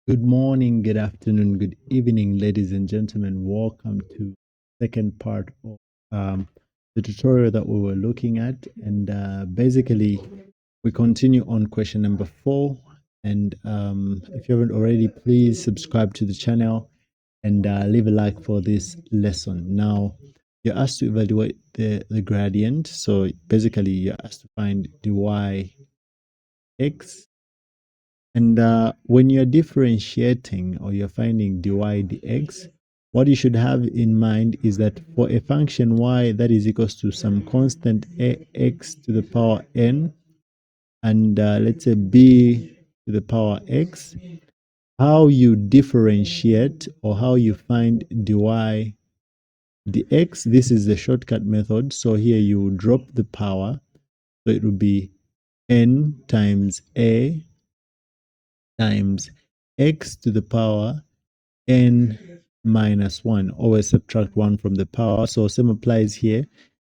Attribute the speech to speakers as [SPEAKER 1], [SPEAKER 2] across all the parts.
[SPEAKER 1] Good morning, good afternoon, good evening, ladies and gentlemen. Welcome to second part of the tutorial that we were looking at, and basically we continue on question number 4. And if you haven't already, please subscribe to the channel and leave a like for this lesson. Now, you're asked to evaluate the gradient. So basically, you're asked to find dy x. And when you're differentiating or you're finding dy dx, what you should have in mind is that for a function y that is equals to some constant ax to the power n, and let's say b to the power x, how you differentiate or how you find dy dx, this is the shortcut method. So here you drop the power, so it will be n times a times x to the power n minus 1. Always subtract 1 from the power. So same applies here.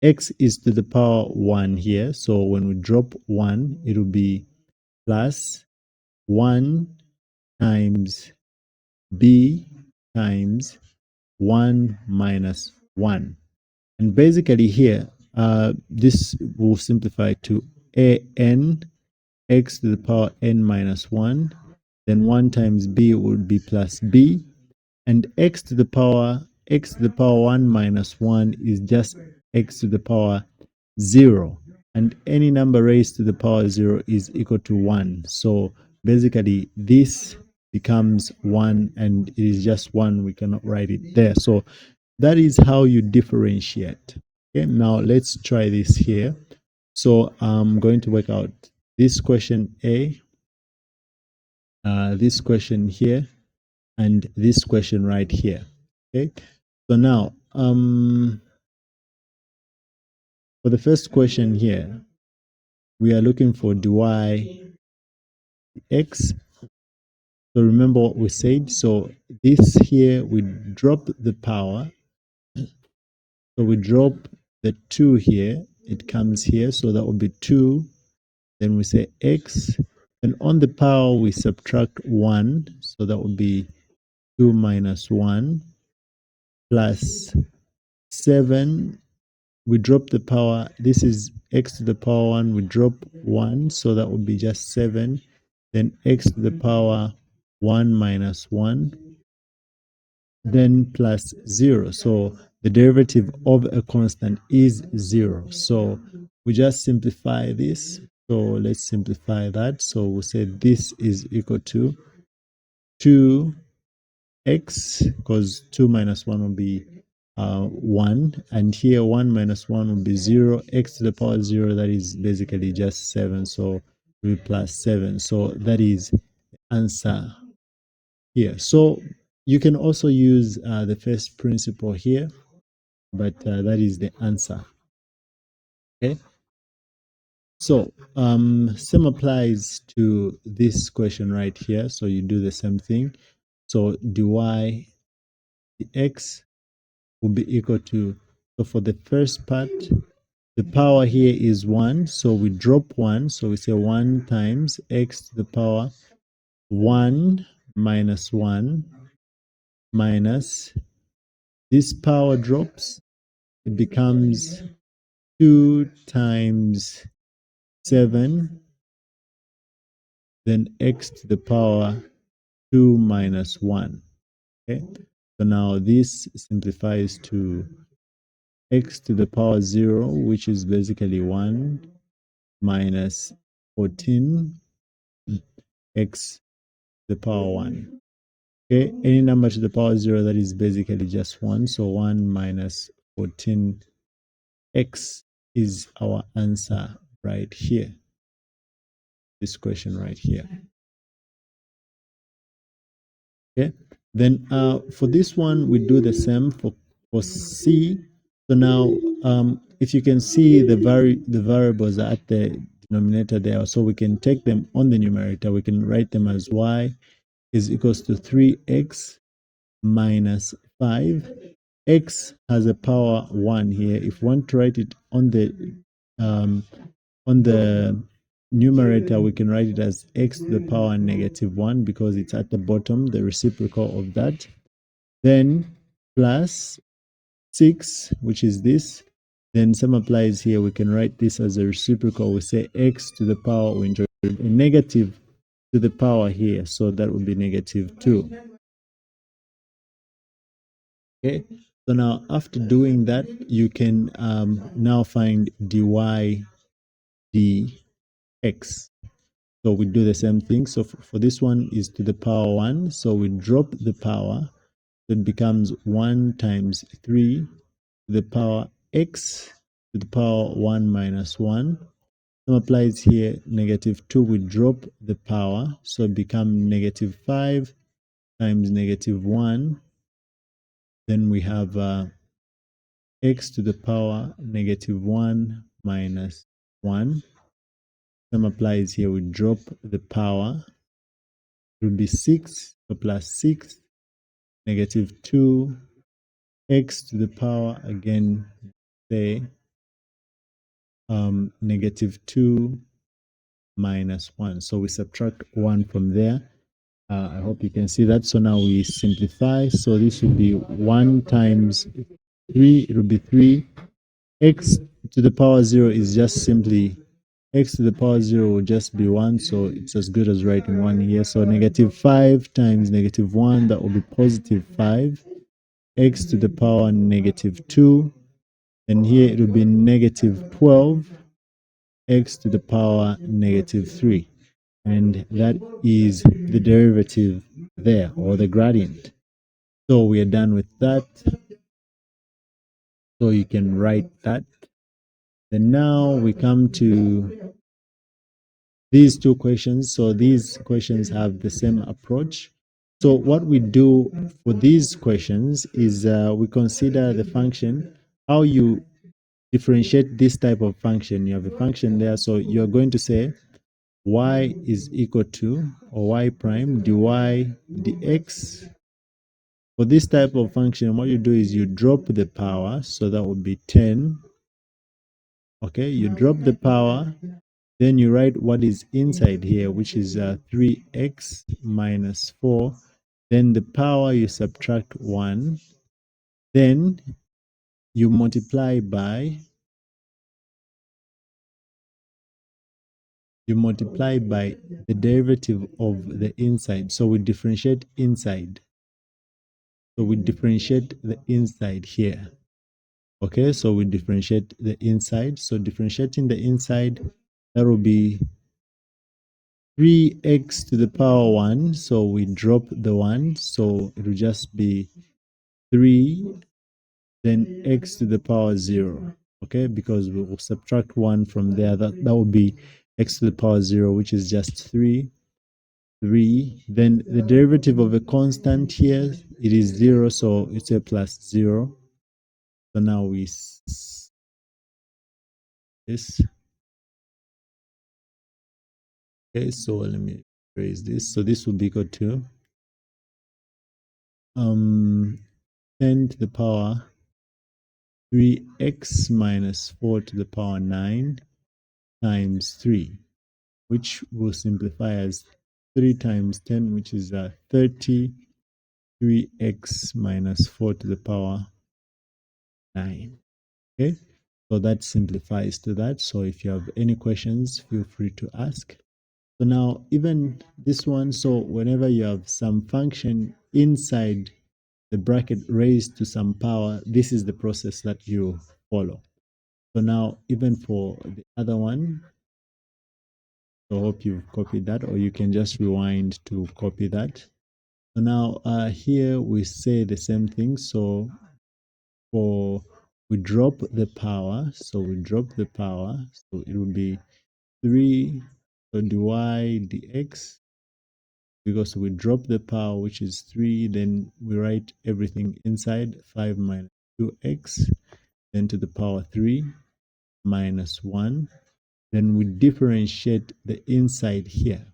[SPEAKER 1] X is to the power 1 here. So when we drop 1, it will be plus 1 times b times 1 minus 1. And basically here, this will simplify to an x to the power n minus 1. Then 1 times b would be plus b, and x to the power 1 minus 1 is just x to the power 0, and any number raised to the power 0 is equal to 1. So basically this becomes 1, and it is just 1. We cannot write it there. So that is how you differentiate. Okay, now let's try this here. So I'm going to work out this question A, this question here, and this question right here. Okay, so now for the first question here, we are looking for dy x. So remember what we said. So this here, we drop the power. So we drop the 2 here. It comes here. So that would be 2. Then we say x. And on the power, we subtract 1. So that would be 2 minus 1 plus 7. We drop the power. This is x to the power 1. We drop 1. So that would be just 7. Then x to the power 1 minus 1. Then plus 0. So the derivative of a constant is 0. So we just simplify this. So let's simplify that. So we'll say this is equal to 2x, because 2 minus 1 will be 1, and here 1 minus 1 will be 0. X to the power 0, that is basically just 7. So we plus 7. So that is the answer here. So you can also use the first principle here, but that is the answer. Okay. So same applies to this question right here. So you do the same thing. So dy dx will be equal to, so for the first part, the power here is 1. So we drop 1. So we say 1 times x to the power 1 minus 1 minus, this power drops. It becomes 2 times 7, then x to the power 2 minus 1. Okay, so now this simplifies to x to the power 0, which is basically 1 minus 14 x to the power 1. Okay, any number to the power 0, that is basically just 1. So 1 minus 14 x is our answer right here. This question right here. Okay, then for this one we do the same for C. So now if you can see the variables are at the denominator there, so we can take them on the numerator. We can write them as y is equals to 3x minus 5. X has a power 1 here. If you want to write it on the numerator, we can write it as x to the power negative 1 because it's at the bottom, the reciprocal of that. Then plus 6, which is this. Then sum applies here. We can write this as a reciprocal. We say x to the power, we introduce a negative to the power here. So that would be negative 2. Okay. So now after doing that, you can now find dy dx. So we do the same thing. So for this one is to the power 1. So we drop the power. So it becomes 1 times 3 to the power x to the power 1 minus 1. Sum applies here, negative 2. We drop the power. So it becomes negative 5 times negative 1. Then we have x to the power negative 1 minus 1. Sum applies here. We drop the power. It will be 6, so plus 6, negative 2, x to the power, again, say, negative 2 minus 1. So we subtract 1 from there. I hope you can see that. So now we simplify. So this will be 1 times 3. It will be 3. X to the power 0 is just simply x to the power 0 will just be 1, so it's as good as writing 1 here. So negative 5 times negative 1, that will be positive 5. X to the power negative 2, and here it will be negative 12, x to the power negative 3. And that is the derivative there, or the gradient. So we are done with that. So you can write that. Then now we come to these two questions. So these questions have the same approach. So what we do for these questions is we consider the function, how you differentiate this type of function. You have a function there, so you're going to say y is equal to, or y prime dy dx. For this type of function, what you do is you drop the power, so that would be 10. Okay, you drop the power, then you write what is inside here, which is 3x minus 4. Then the power, you subtract 1. Then you multiply by the derivative of the inside. So we differentiate inside. So we differentiate the inside here. Okay, so we differentiate the inside. So differentiating the inside, that will be 3x to the power 1. So we drop the 1. So it will just be 3, then x to the power 0. Okay, because we will subtract 1 from there. That will be x to the power 0, which is just 3. Then the derivative of a constant here, it is 0, so it's a plus 0. So now we this. Okay, so let me raise this. So this will be equal to 10 to the power 3x minus 4 to the power 9 times 3, which will simplify as 3 times 10, which is 30. 3x minus 4 to the power 9. Okay, so that simplifies to that. So if you have any questions, feel free to ask. So now even this one, so whenever you have some function inside the bracket raised to some power, this is the process that you follow. So now even for the other one, so I hope you've copied that, or you can just rewind to copy that. So now here we say the same thing. So for we drop the power, so we drop the power, so it will be 3, so dy dx, because we drop the power, which is 3, then we write everything inside, 5 minus 2x, then to the power 3 minus 1, then we differentiate the inside here.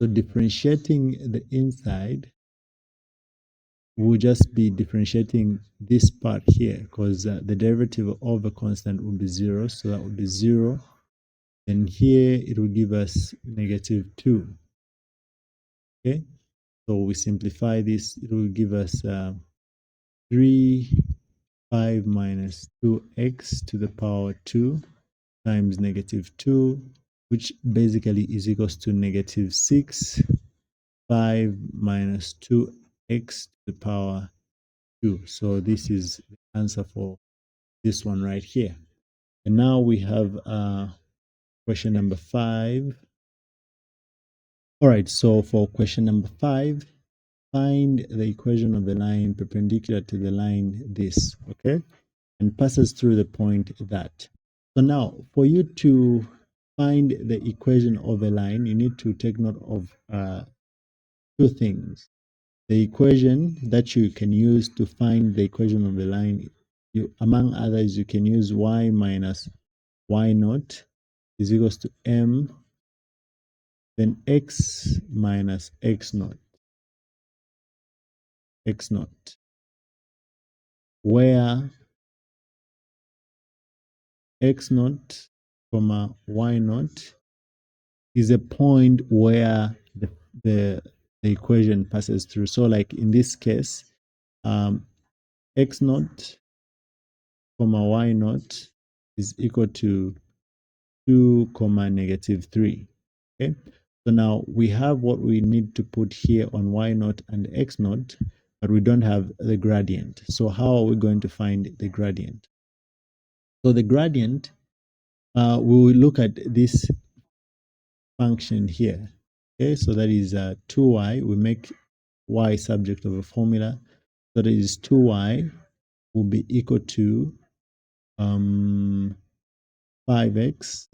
[SPEAKER 1] So differentiating the inside, we'll just be differentiating this part here, because the derivative of a constant will be 0, so that would be 0. and here it will give us -2. Okay, so we simplify this, it will give us 3 5 minus 2x to the power 2 times -2, which basically is equals to -6 5 minus 2x to the power 2. So this is the answer for this one right here. And now we have question number 5. All right, so for question number 5, find the equation of the line perpendicular to the line this, okay, and passes through the point that. So now, for you to find the equation of a line, you need to take note of two things. The equation that you can use to find the equation of a line, among others, you can use y minus y naught is equals to m, then x minus x naught, where x naught comma y naught is a point where the equation passes through. So like in this case, x naught comma y naught is equal to 2 comma -3. Okay, so now we have what we need to put here on y naught and x naught, but we don't have the gradient. So how are we going to find the gradient? So the gradient, we will look at this function here. Okay, so that is 2y. We make y subject of a formula. So that is 2y will be equal to 5x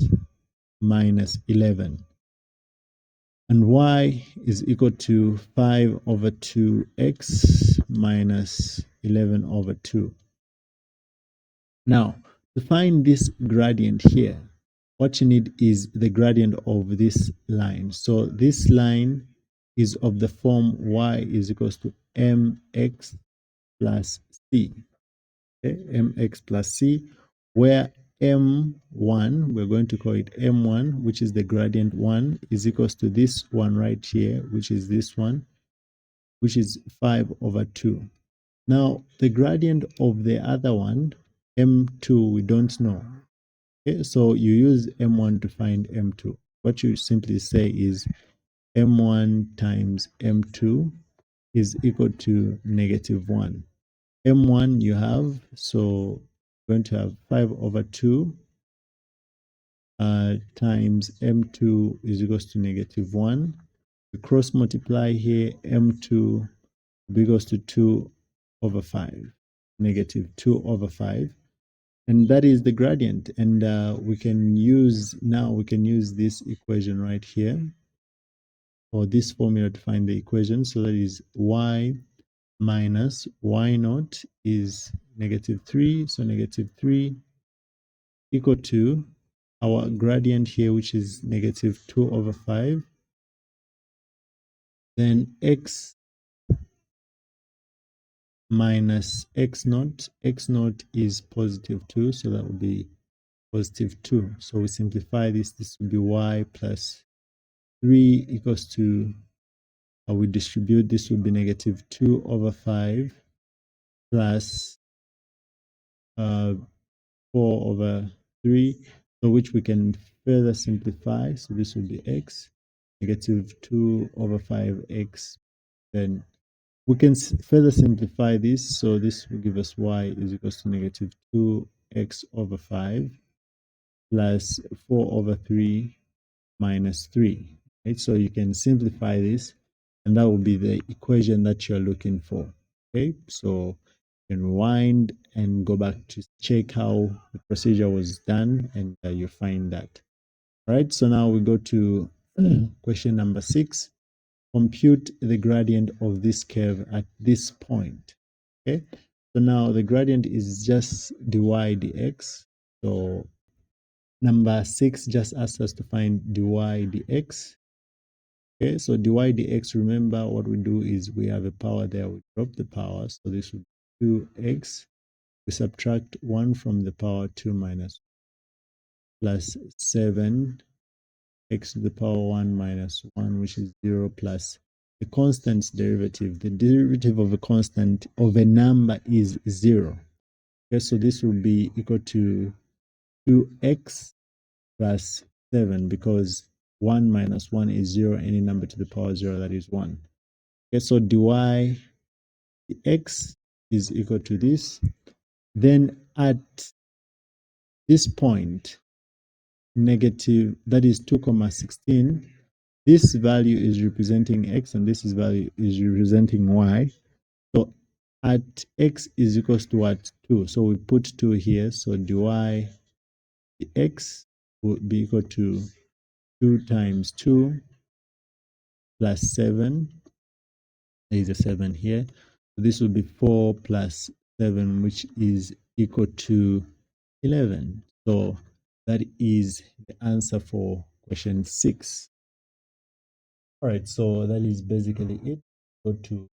[SPEAKER 1] minus 11. And y is equal to 5 over 2x minus 11 over 2. Now, to find this gradient here, what you need is the gradient of this line. So this line is of the form y is equals to mx plus c. Okay, mx plus c, where m1, we're going to call it m1, which is the gradient 1, is equals to this one right here, which is this one, which is 5 over 2. Now, the gradient of the other one, m2, we don't know. Okay, so you use m1 to find m2. What you simply say is m1 times m2 is equal to -1. m1 you have, so you're going to have 5 over 2 times m2 is equals to -1. We cross multiply here, m2 equals to 2 over 5, -2 over 5. And that is the gradient. And we can use this equation right here, or this formula, to find the equation. So that is y minus y naught is -3. So -3 equal to our gradient here, which is -2 over 5. Then x minus x naught. X naught is +2, so that will be +2. So we simplify this. This will be y plus 3 equals to, we distribute, this will be -2 over 5 plus 4 over 3, so which we can further simplify. So this will be x, -2 over 5x. Then we can further simplify this. So this will give us y is equals to -2x over 5 plus 4 over 3 minus 3. Right? So you can simplify this, and that will be the equation that you're looking for. Okay, so you can rewind and go back to check how the procedure was done, and you find that. All right, so now we go to question number 6. Compute the gradient of this curve at this point. Okay, so now the gradient is just dy dx. So number 6 just asks us to find dy dx. Okay, so dy dx, remember what we do is we have a power there, we drop the power, so this would be 2x. We subtract 1 from the power 2 minus plus 7 x to the power 1 minus 1, which is 0, plus the constant's derivative. The derivative of a constant of a number is 0. Okay, so this will be equal to 2x plus 7, because 1 minus 1 is 0, any number to the power 0, that is 1. Okay, so dy dx is equal to this. Then at this point, negative, that is 2 comma 16, this value is representing x and this is value is representing y. So at x is equals to what? 2. So we put 2 here. So dy dx would be equal to 2 times 2 plus 7. There is a 7 here. So this will be 4 plus 7, which is equal to 11. So that is the answer for question 6. All right, so that is basically it. Go to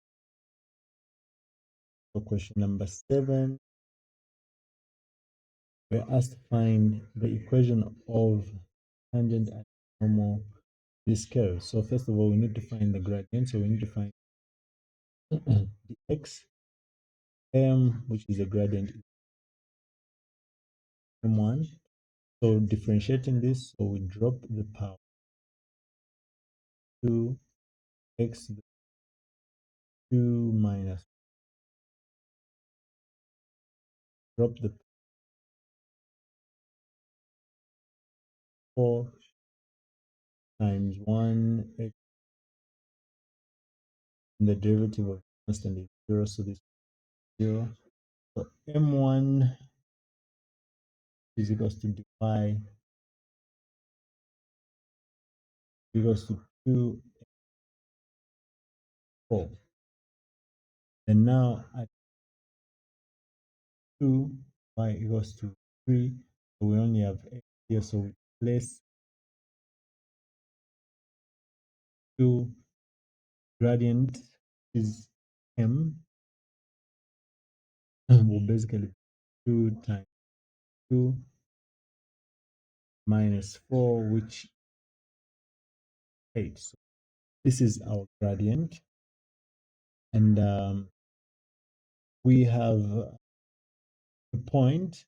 [SPEAKER 1] question number 7. We're asked to find the equation of tangent and normal this curve. So first of all, we need to find the gradient. So we need to find the x, m, which is the gradient, m1. So differentiating this, so we drop the power 2 x to the 2 minus, drop the 4 times 1 x, and the derivative of constant is 0, so this is 0. So m1 is equals to dy equals to 2 4. And now at 2, y equals to 3. So we only have x here, so we place 2, gradient is m, will basically 2 times 2 minus 4, which 8. So this is our gradient. And we have a point,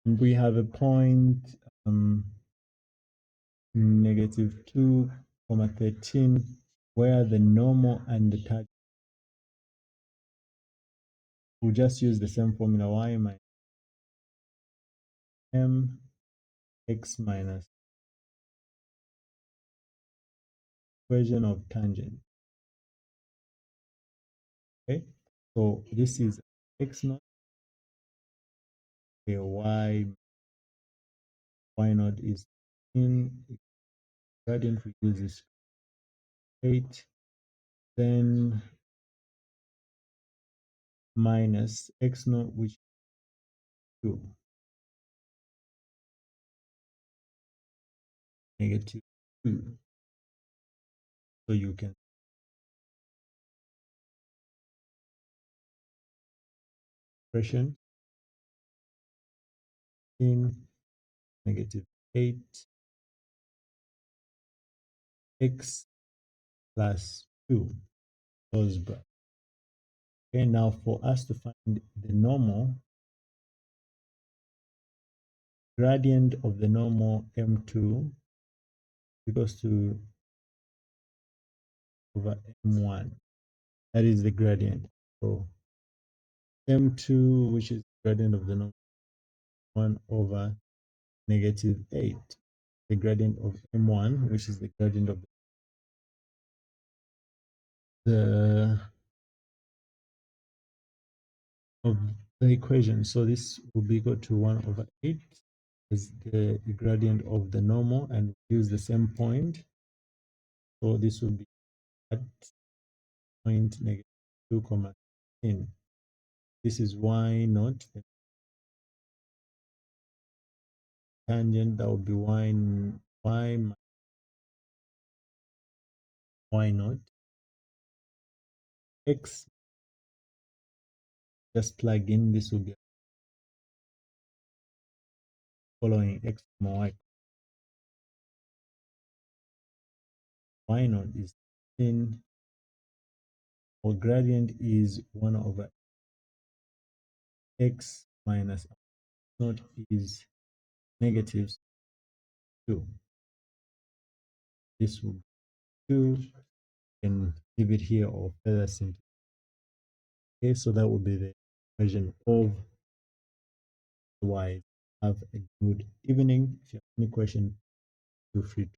[SPEAKER 1] we have a point negative 2 comma 13, where the normal and the tangent, we'll just use the same formula, y minus m x minus equation of tangent. Okay, so this is x naught, okay, y naught is in gradient, we use this 8, then minus x naught, which is 2, negative 2. So you can expression in negative 8 x plus 2 close bracket. Okay, now for us to find the normal, gradient of the normal m2 equals to over m1. That is the gradient. So m2, which is gradient of the normal, 1 over negative 8. The gradient of m1, which is the gradient of the of the equation. So this will be equal to 1 over 8 is the gradient of the normal, and use the same point. So this will be at point negative 2 comma 10. This is y naught, the tangent, that will be y naught x, just plug in, this will be following x comma y naught is 10, our gradient is 1 over x minus naught is negative 2. This will be 2, and leave it here or further simplify. Okay, so that would be the version of y. Have a good evening. If you have any question, feel free to